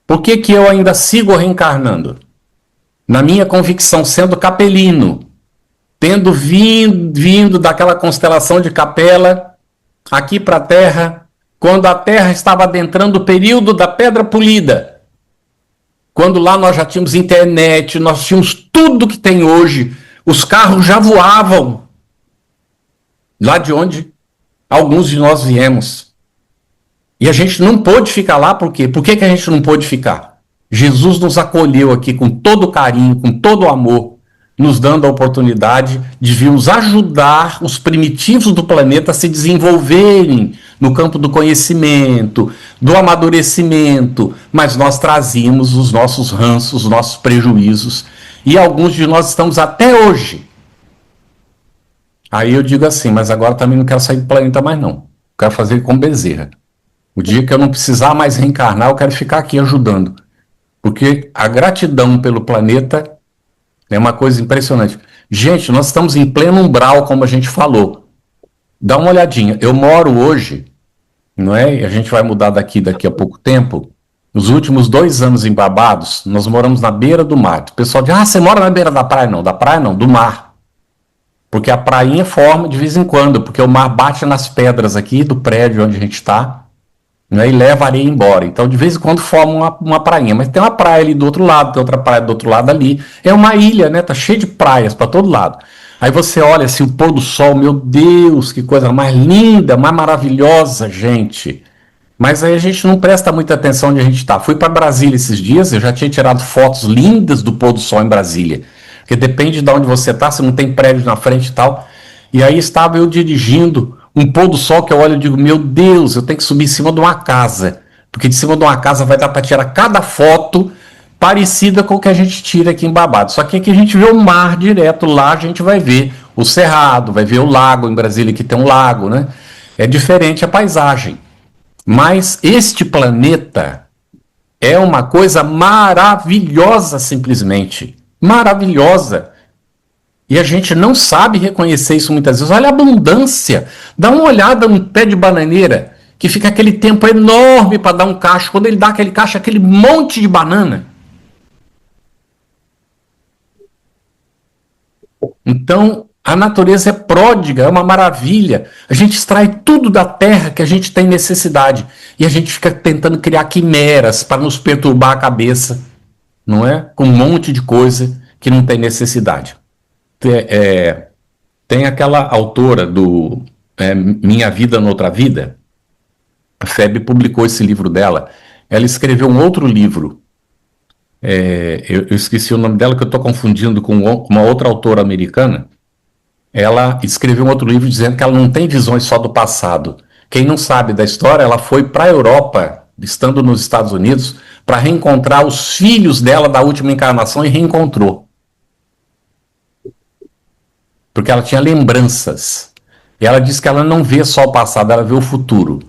Speaker 2: Por que eu ainda sigo reencarnando? Na minha convicção, sendo capelino, tendo vindo daquela constelação de Capela, aqui para a Terra, quando a Terra estava adentrando o período da Pedra Polida, quando lá nós já tínhamos internet, nós tínhamos tudo que tem hoje, os carros já voavam, lá de onde alguns de nós viemos. E a gente não pôde ficar lá, por quê? Por que a gente não pôde ficar? Jesus nos acolheu aqui com todo carinho, com todo amor, nos dando a oportunidade de virmos ajudar os primitivos do planeta a se desenvolverem no campo do conhecimento, do amadurecimento, mas nós trazíamos os nossos ranços, os nossos prejuízos, e alguns de nós estamos até hoje. Aí eu digo assim, mas agora também não quero sair do planeta mais não, quero fazer com Bezerra. O dia que eu não precisar mais reencarnar, eu quero ficar aqui ajudando, porque a gratidão pelo planeta é uma coisa impressionante. Gente, nós estamos em pleno umbral, como a gente falou. Dá uma olhadinha. Eu moro hoje, não é? A gente vai mudar daqui a pouco tempo. Nos últimos 2 anos em Barbados, nós moramos na beira do mar. O pessoal diz, você mora na beira da praia? Não, da praia não, do mar. Porque a prainha forma de vez em quando, porque o mar bate nas pedras aqui do prédio onde a gente está, né, e leva a areia embora. Então, de vez em quando forma uma prainha. Mas tem uma praia ali do outro lado, tem outra praia do outro lado ali. É uma ilha, né? Tá cheio de praias para todo lado. Aí você olha assim, o pôr do sol, meu Deus, que coisa mais linda, mais maravilhosa, gente. Mas aí a gente não presta muita atenção onde a gente está. Fui para Brasília esses dias, eu já tinha tirado fotos lindas do pôr do sol em Brasília. Porque depende de onde você está, se não tem prédio na frente e tal. E aí estava eu dirigindo um pôr do sol que eu olho e digo, meu Deus, eu tenho que subir em cima de uma casa. Porque de cima de uma casa vai dar para tirar cada foto parecida com o que a gente tira aqui em Barbados. Só que aqui a gente vê o mar direto, lá a gente vai ver o cerrado, vai ver o lago em Brasília, que tem um lago, né? É diferente a paisagem. Mas este planeta é uma coisa maravilhosa, simplesmente. Maravilhosa. E a gente não sabe reconhecer isso muitas vezes. Olha a abundância. Dá uma olhada no pé de bananeira, que fica aquele tempo enorme para dar um cacho. Quando ele dá aquele cacho, aquele monte de banana. Então, a natureza é pródiga, é uma maravilha. A gente extrai tudo da terra que a gente tem necessidade. E a gente fica tentando criar quimeras para nos perturbar a cabeça, não é? Com um monte de coisa que não tem necessidade. Tem aquela autora do Minha Vida Noutra Vida, a Febe publicou esse livro dela. Ela escreveu um outro livro. Eu esqueci o nome dela, que eu estou confundindo com uma outra autora americana. Ela escreveu um outro livro dizendo que ela não tem visões só do passado. Quem não sabe da história, ela foi para a Europa, estando nos Estados Unidos, para reencontrar os filhos dela da última encarnação e reencontrou. Porque ela tinha lembranças. E ela disse que ela não vê só o passado, ela vê o futuro.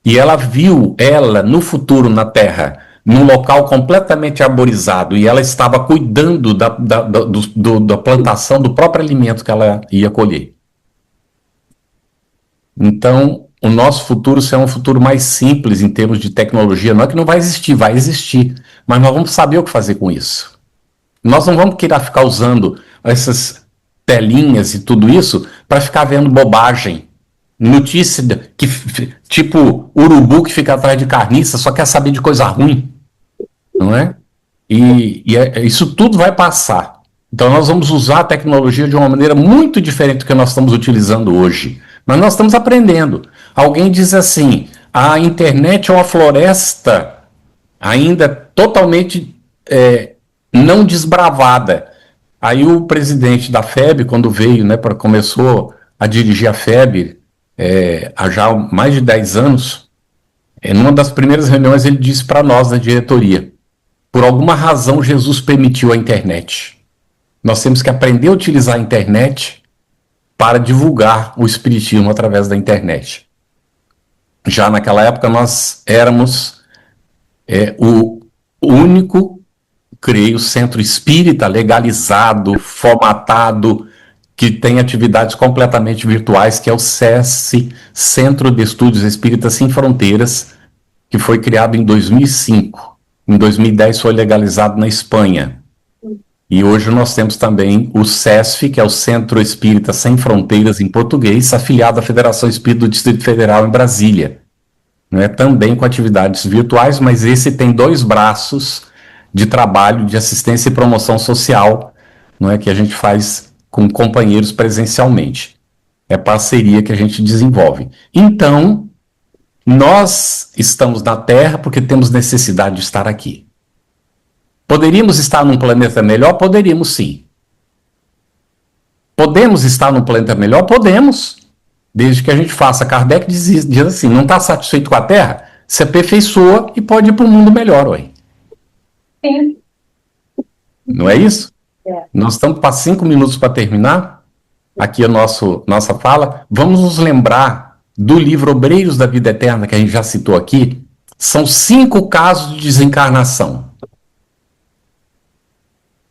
Speaker 2: E ela viu ela no futuro na Terra, num local completamente arborizado, e ela estava cuidando da plantação do próprio alimento que ela ia colher. Então, o nosso futuro será um futuro mais simples em termos de tecnologia. Não é que não vai existir, mas nós vamos saber o que fazer com isso. Nós não vamos querer ficar usando essas telinhas e tudo isso para ficar vendo bobagem. Notícia que, tipo urubu que fica atrás de carniça, só quer saber de coisa ruim, não é? Isso tudo vai passar. Então nós vamos usar a tecnologia de uma maneira muito diferente do que nós estamos utilizando hoje. Mas nós estamos aprendendo. Alguém diz assim, a internet é uma floresta ainda totalmente não desbravada. Aí o presidente da FEB, quando veio, né, começou a dirigir a FEB, há já mais de 10 anos, numa das primeiras reuniões ele disse para nós, da diretoria, por alguma razão Jesus permitiu a internet. Nós temos que aprender a utilizar a internet para divulgar o espiritismo através da internet. Já naquela época nós éramos o único, creio, centro espírita legalizado, formatado, que tem atividades completamente virtuais, que é o SESC, Centro de Estudos Espíritas Sem Fronteiras, que foi criado em 2005. Em 2010 foi legalizado na Espanha. E hoje nós temos também o CESF, que é o Centro Espírita Sem Fronteiras em português, afiliado à Federação Espírita do Distrito Federal em Brasília. Né? Também com atividades virtuais, mas esse tem 2 braços de trabalho de assistência e promoção social, não é, que a gente faz com companheiros presencialmente. É parceria que a gente desenvolve. Então, nós estamos na Terra porque temos necessidade de estar aqui. Poderíamos estar num planeta melhor? Poderíamos, sim. Podemos estar num planeta melhor? Podemos. Desde que a gente faça. Kardec diz assim, não está satisfeito com a Terra? Se aperfeiçoa e pode ir para um mundo melhor, ué.
Speaker 1: Sim.
Speaker 2: Não é isso? Nós estamos para 5 minutos para terminar aqui a nossa fala. Vamos nos lembrar do livro Obreiros da Vida Eterna, que a gente já citou aqui. São 5 casos de desencarnação.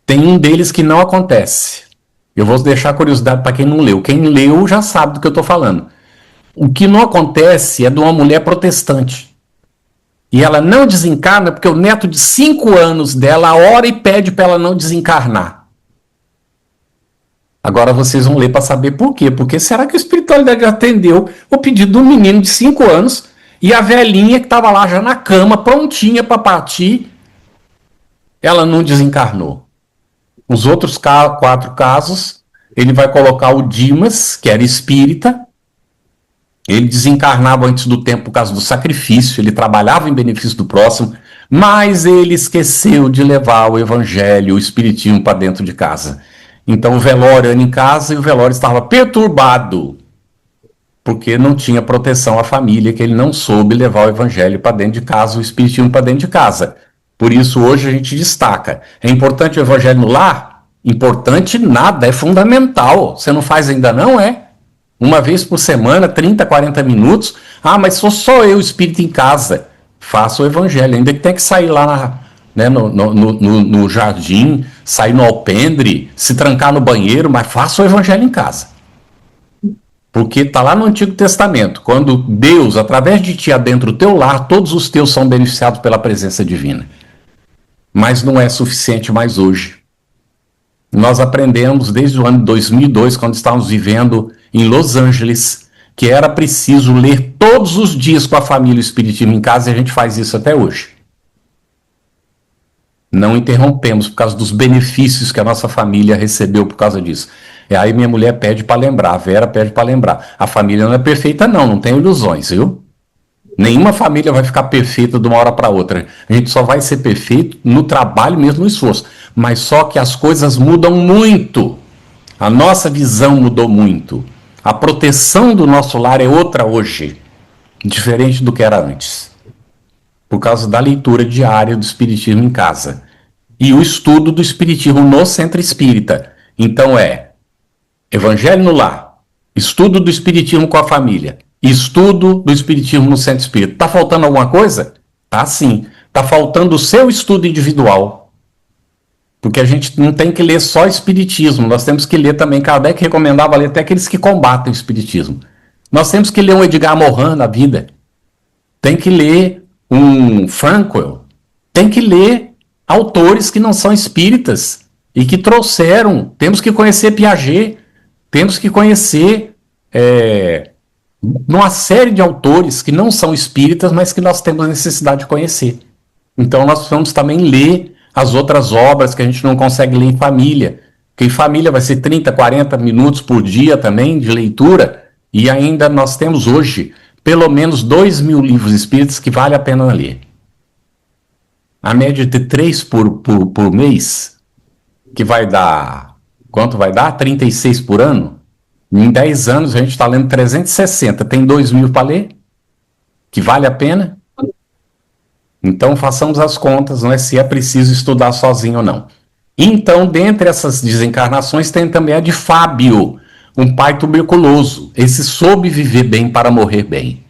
Speaker 2: Tem um deles que não acontece. Eu vou deixar a curiosidade para quem não leu. Quem leu já sabe do que eu estou falando. O que não acontece é de uma mulher protestante. e ela não desencarna porque o neto de 5 anos dela ora e pede para ela não desencarnar. Agora vocês vão ler para saber por quê. Porque será que a espiritualidade atendeu o pedido do menino de 5 anos e a velhinha que estava lá já na cama, prontinha para partir, ela não desencarnou? Os outros 4 casos, ele vai colocar o Dimas, que era espírita. Ele desencarnava antes do tempo por causa do sacrifício, ele trabalhava em benefício do próximo, mas ele esqueceu de levar o evangelho, o espiritismo para dentro de casa. Então o velório era em casa e o velório estava perturbado, porque não tinha proteção à família, que ele não soube levar o evangelho para dentro de casa, o espiritismo para dentro de casa. Por isso hoje a gente destaca. É importante o evangelho no lar? Importante nada, é fundamental. Você não faz ainda não, é? Uma vez por semana, 30, 40 minutos. Ah, mas sou só eu espírita em casa. Faça o evangelho, ainda que tenha que sair lá no jardim, sair no alpendre, se trancar no banheiro, mas faça o evangelho em casa. Porque está lá no Antigo Testamento, quando Deus, através de ti, adentra o teu lar, todos os teus são beneficiados pela presença divina. Mas não é suficiente mais hoje. Nós aprendemos desde o ano de 2002, quando estávamos vivendo em Los Angeles, que era preciso ler todos os dias com a família o Espiritismo em casa, e a gente faz isso até hoje. Não interrompemos por causa dos benefícios que a nossa família recebeu por causa disso. E aí minha mulher pede para lembrar, a Vera pede para lembrar. A família não é perfeita não tem ilusões, viu? Nenhuma família vai ficar perfeita de uma hora para outra. A gente só vai ser perfeito no trabalho mesmo, no esforço. Mas só que as coisas mudam muito. A nossa visão mudou muito. A proteção do nosso lar é outra hoje, diferente do que era antes. Por causa da leitura diária do Espiritismo em casa. E o estudo do Espiritismo no Centro Espírita. Então é Evangelho no lar, estudo do Espiritismo com a família, estudo do Espiritismo no Centro Espírita. Está faltando alguma coisa? Tá sim. Está faltando o seu estudo individual. Porque a gente não tem que ler só Espiritismo, nós temos que ler também, Kardec recomendava ler até aqueles que combatem o Espiritismo. Nós temos que ler um Edgar Morin na vida. Tem que ler um Frankl. Tem que ler autores que não são espíritas e que trouxeram. Temos que conhecer Piaget. Temos que conhecer uma série de autores que não são espíritas, mas que nós temos necessidade de conhecer. Então nós vamos também ler as outras obras que a gente não consegue ler em família. Porque em família vai ser 30, 40 minutos por dia também de leitura. E ainda nós temos hoje pelo menos 2.000 livros espíritas que vale a pena ler. A média de 3 por mês, que vai dar... Quanto vai dar? 36 por ano? Em 10 anos a gente está lendo 360. Tem 2.000 para ler? Que vale a pena? Então façamos as contas, não é se é preciso estudar sozinho ou não. Então, dentre essas desencarnações, tem também a de Fábio, um pai tuberculoso. Esse soube viver bem para morrer bem.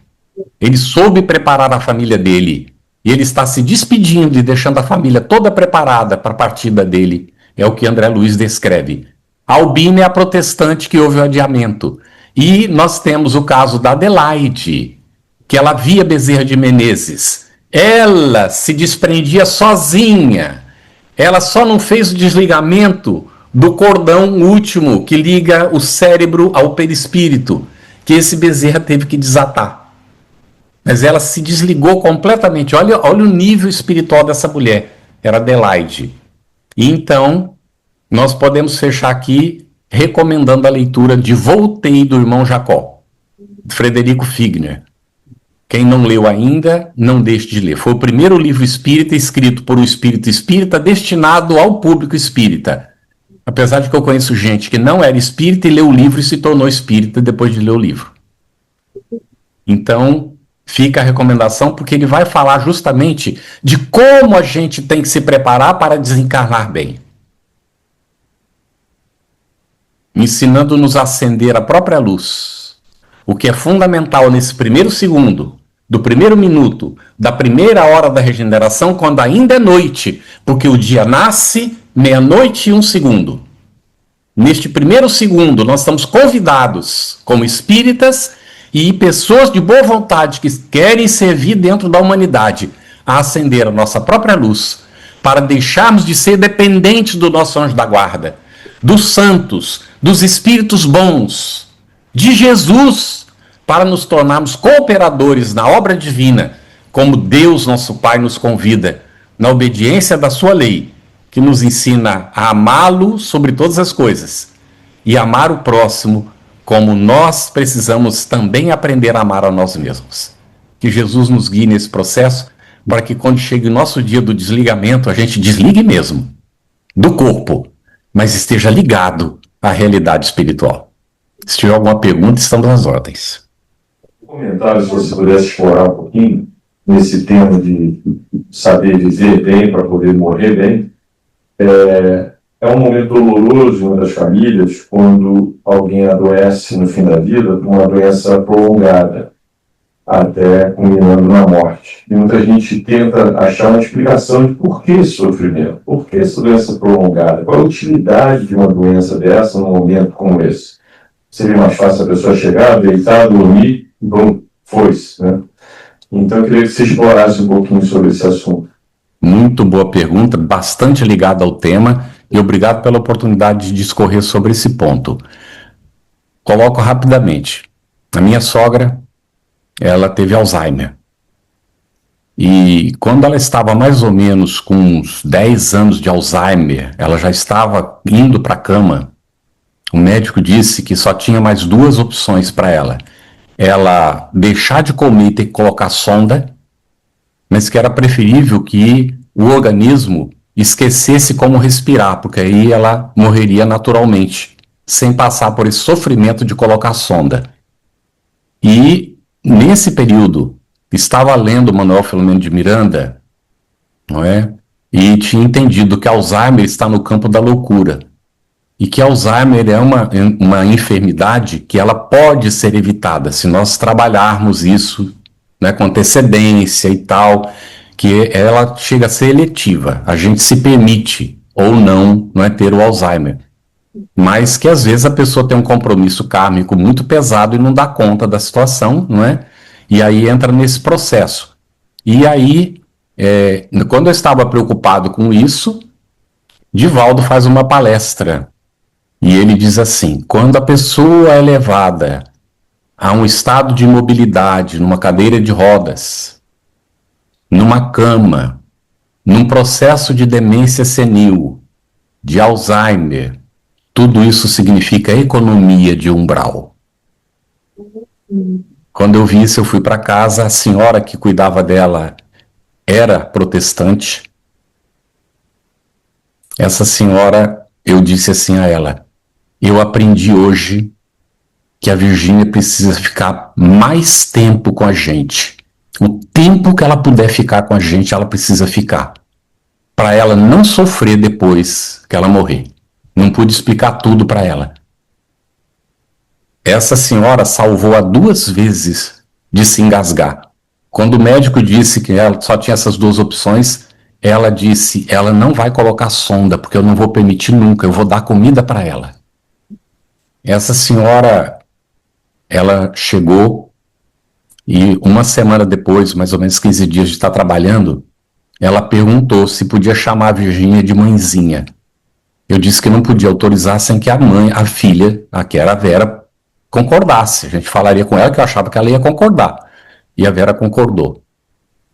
Speaker 2: Ele soube preparar a família dele. E ele está se despedindo e deixando a família toda preparada para a partida dele. É o que André Luiz descreve. A Albina é a protestante que houve o adiamento. E nós temos o caso da Adelaide, que ela via Bezerra de Menezes. Ela se desprendia sozinha. Ela só não fez o desligamento do cordão último que liga o cérebro ao perispírito, que esse Bezerra teve que desatar. Mas ela se desligou completamente. Olha o nível espiritual dessa mulher. Era Adelaide. E então, nós podemos fechar aqui recomendando a leitura de Voltei, do irmão Jacó, de Frederico Figner. Quem não leu ainda, não deixe de ler. Foi o primeiro livro espírita escrito por um espírito espírita destinado ao público espírita. Apesar de que eu conheço gente que não era espírita e leu o livro e se tornou espírita depois de ler o livro. Então, fica a recomendação, porque ele vai falar justamente de como a gente tem que se preparar para desencarnar bem. Ensinando-nos a acender a própria luz. O que é fundamental nesse primeiro segundo, do primeiro minuto, da primeira hora da regeneração, quando ainda é noite, porque o dia nasce 00:01. Neste primeiro segundo, nós estamos convidados, como espíritas e pessoas de boa vontade que querem servir dentro da humanidade, a acender a nossa própria luz, para deixarmos de ser dependentes do nosso anjo da guarda, dos santos, dos espíritos bons, de Jesus, para nos tornarmos cooperadores na obra divina, como Deus, nosso Pai, nos convida, na obediência da sua lei, que nos ensina a amá-lo sobre todas as coisas e amar o próximo como nós precisamos também aprender a amar a nós mesmos. Que Jesus nos guie nesse processo, para que quando chegue o nosso dia do desligamento, a gente desligue mesmo do corpo, mas esteja ligado à realidade espiritual. Se tiver alguma pergunta, estamos às ordens.
Speaker 3: Comentário, se você pudesse explorar um pouquinho nesse tema de saber viver bem para poder morrer bem. É um momento doloroso em uma das famílias quando alguém adoece no fim da vida por uma doença prolongada, até culminando na morte. E muita gente tenta achar uma explicação de por que esse sofrimento, por que essa doença prolongada, qual a utilidade de uma doença dessa num momento como esse. Seria mais fácil a pessoa chegar, deitar, dormir e bom, foi-se, né? Então eu queria que você explorasse um pouquinho sobre esse assunto.
Speaker 2: Muito boa pergunta, bastante ligada ao tema, e obrigado pela oportunidade de discorrer sobre esse ponto. Coloco rapidamente. A minha sogra, ela teve Alzheimer. E quando ela estava mais ou menos com uns 10 anos de Alzheimer, ela já estava indo para a cama. O médico disse que só tinha mais 2 opções para ela. Ela deixar de comer e ter que colocar sonda, mas que era preferível que o organismo esquecesse como respirar, porque aí ela morreria naturalmente, sem passar por esse sofrimento de colocar sonda. E, nesse período, estava lendo Manuel Filomeno de Miranda, não é? E tinha entendido que Alzheimer está no campo da loucura. E que Alzheimer é uma enfermidade que ela pode ser evitada se nós trabalharmos isso, né, com antecedência e tal, que ela chega a ser eletiva. A gente se permite ou não, não é, ter o Alzheimer. Mas que às vezes a pessoa tem um compromisso kármico muito pesado e não dá conta da situação, não é? E aí entra nesse processo. E aí, quando eu estava preocupado com isso, Divaldo faz uma palestra. E ele diz assim: quando a pessoa é levada a um estado de imobilidade, numa cadeira de rodas, numa cama, num processo de demência senil, de Alzheimer, tudo isso significa economia de umbral. Quando eu vi isso, eu fui para casa, a senhora que cuidava dela era protestante. Essa senhora, eu disse assim a ela: eu aprendi hoje que a Virgínia precisa ficar mais tempo com a gente. O tempo que ela puder ficar com a gente, ela precisa ficar. Para ela não sofrer depois que ela morrer. Não pude explicar tudo para ela. Essa senhora salvou-a 2 vezes de se engasgar. Quando o médico disse que ela só tinha essas 2 opções, ela disse: ela não vai colocar sonda, porque eu não vou permitir nunca, eu vou dar comida para ela. Essa senhora, ela chegou e uma semana depois, mais ou menos 15 dias de estar trabalhando, ela perguntou se podia chamar a Virgínia de mãezinha. Eu disse que não podia autorizar sem que a filha, a que era a Vera, concordasse. A gente falaria com ela que eu achava que ela ia concordar. E a Vera concordou.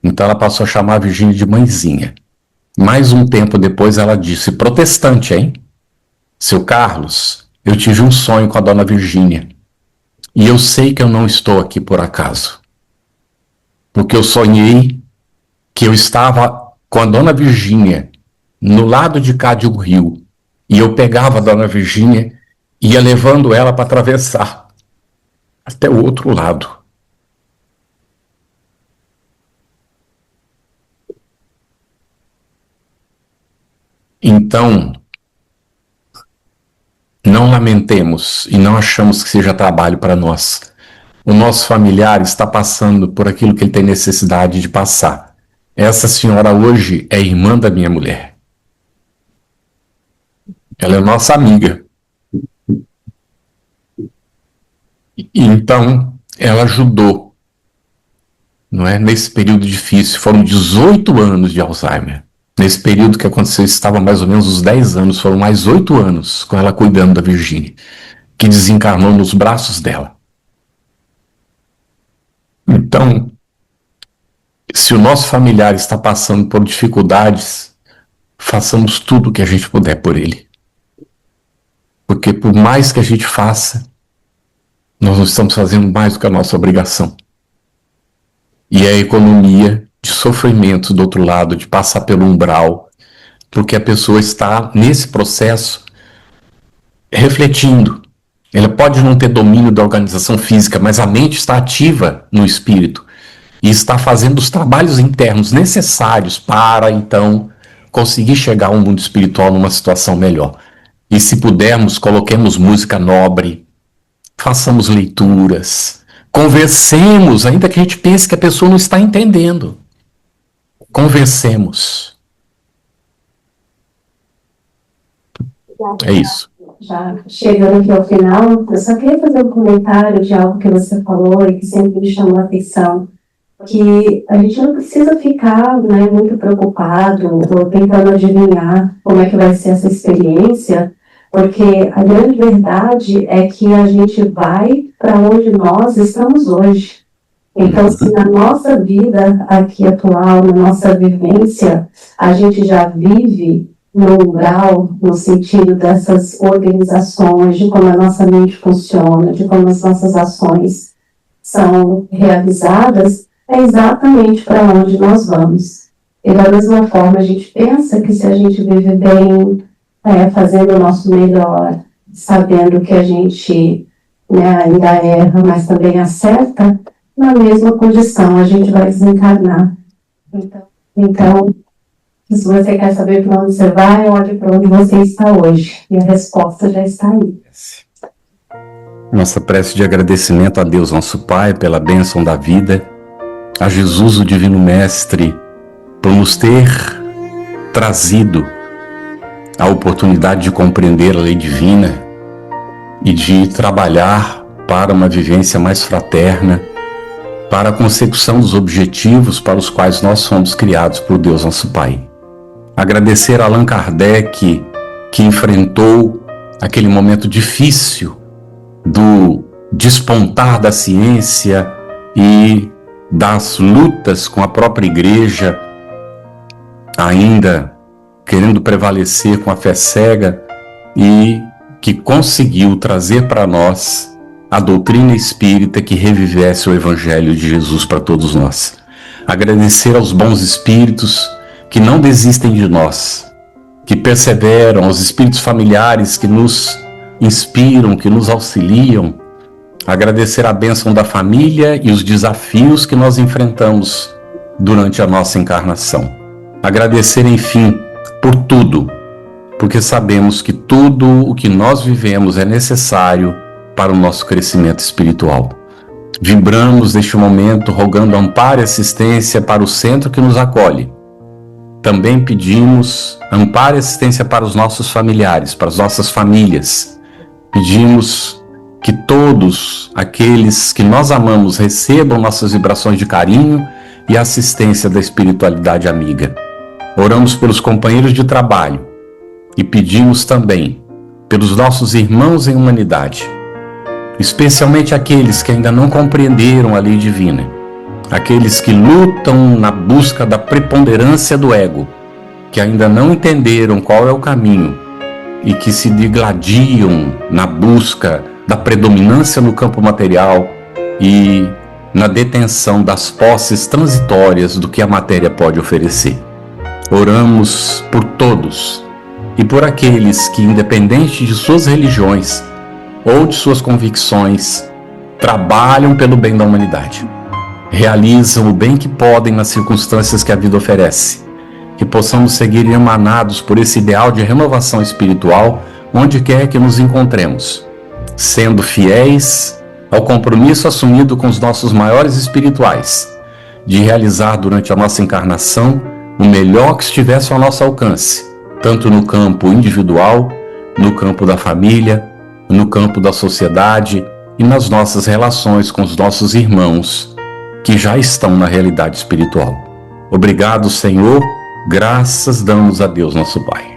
Speaker 2: Então ela passou a chamar a Virgínia de mãezinha. Mais um tempo depois ela disse: protestante, hein? Seu Carlos, eu tive um sonho com a dona Virgínia. E eu sei que eu não estou aqui por acaso. Porque eu sonhei que eu estava com a dona Virgínia no lado de cá de um rio. E eu pegava a dona Virgínia e ia levando ela para atravessar até o outro lado. Então, não lamentemos e não achamos que seja trabalho para nós. O nosso familiar está passando por aquilo que ele tem necessidade de passar. Essa senhora hoje é irmã da minha mulher. Ela é nossa amiga. Então, ela ajudou não é? Nesse período difícil, foram 18 anos de Alzheimer. Nesse período que aconteceu, estava mais ou menos uns 10 anos, foram mais 8 anos com ela cuidando da Virgínia, que desencarnou nos braços dela. Então, se o nosso familiar está passando por dificuldades, façamos tudo o que a gente puder por ele. Porque por mais que a gente faça, nós não estamos fazendo mais do que a nossa obrigação. E é a economia de sofrimento do outro lado, de passar pelo umbral, porque a pessoa está nesse processo refletindo. Ela pode não ter domínio da organização física, mas a mente está ativa no espírito e está fazendo os trabalhos internos necessários para, então, conseguir chegar ao mundo espiritual numa situação melhor. E se pudermos, coloquemos música nobre, façamos leituras, conversemos, ainda que a gente pense que a pessoa não está entendendo. Conversemos. É isso.
Speaker 1: Já chegando aqui ao final, eu só queria fazer um comentário de algo que você falou e que sempre me chamou a atenção, que a gente não precisa ficar, né, muito preocupado ou tentando adivinhar como é que vai ser essa experiência, porque a grande verdade é que a gente vai para onde nós estamos hoje. Então, se na nossa vida aqui atual, na nossa vivência, a gente já vive no umbral, no sentido dessas organizações, de como a nossa mente funciona, de como as nossas ações são realizadas, é exatamente para onde nós vamos. E da mesma forma, a gente pensa que se a gente vive bem, fazendo o nosso melhor, sabendo que a gente, né, ainda erra, mas também acerta, na mesma condição a gente vai desencarnar. Então, se você quer saber para onde você vai, olhe para onde você está hoje. E a resposta já está aí.
Speaker 2: Nossa prece de agradecimento a Deus, nosso Pai, pela bênção da vida, a Jesus, o Divino Mestre, por nos ter trazido a oportunidade de compreender a lei divina e de trabalhar para uma vivência mais fraterna, para a consecução dos objetivos para os quais nós fomos criados por Deus, nosso Pai. Agradecer a Allan Kardec, que enfrentou aquele momento difícil do despontar da ciência e das lutas com a própria igreja, ainda querendo prevalecer com a fé cega, e que conseguiu trazer para nós a doutrina espírita que revivesse o Evangelho de Jesus para todos nós. Agradecer aos bons espíritos que não desistem de nós, que perseveram, aos espíritos familiares que nos inspiram, que nos auxiliam. Agradecer a bênção da família e os desafios que nós enfrentamos durante a nossa encarnação. Agradecer, enfim, por tudo, porque sabemos que tudo o que nós vivemos é necessário para o nosso crescimento espiritual. Vibramos neste momento rogando amparo e assistência para o centro que nos acolhe. Também pedimos amparo e assistência para os nossos familiares, para as nossas famílias. Pedimos que todos aqueles que nós amamos recebam nossas vibrações de carinho e assistência da espiritualidade amiga. Oramos pelos companheiros de trabalho e pedimos também pelos nossos irmãos em humanidade, especialmente aqueles que ainda não compreenderam a lei divina, aqueles que lutam na busca da preponderância do ego, que ainda não entenderam qual é o caminho e que se digladiam na busca da predominância no campo material e na detenção das posses transitórias do que a matéria pode oferecer. Oramos por todos e por aqueles que, independente de suas religiões ou de suas convicções, trabalham pelo bem da humanidade. Realizam o bem que podem nas circunstâncias que a vida oferece. Que possamos seguir emanados por esse ideal de renovação espiritual onde quer que nos encontremos, sendo fiéis ao compromisso assumido com os nossos maiores espirituais, de realizar durante a nossa encarnação o melhor que estivesse ao nosso alcance, tanto no campo individual, no campo da família, no campo da sociedade e nas nossas relações com os nossos irmãos que já estão na realidade espiritual. Obrigado, Senhor. Graças damos a Deus, nosso Pai.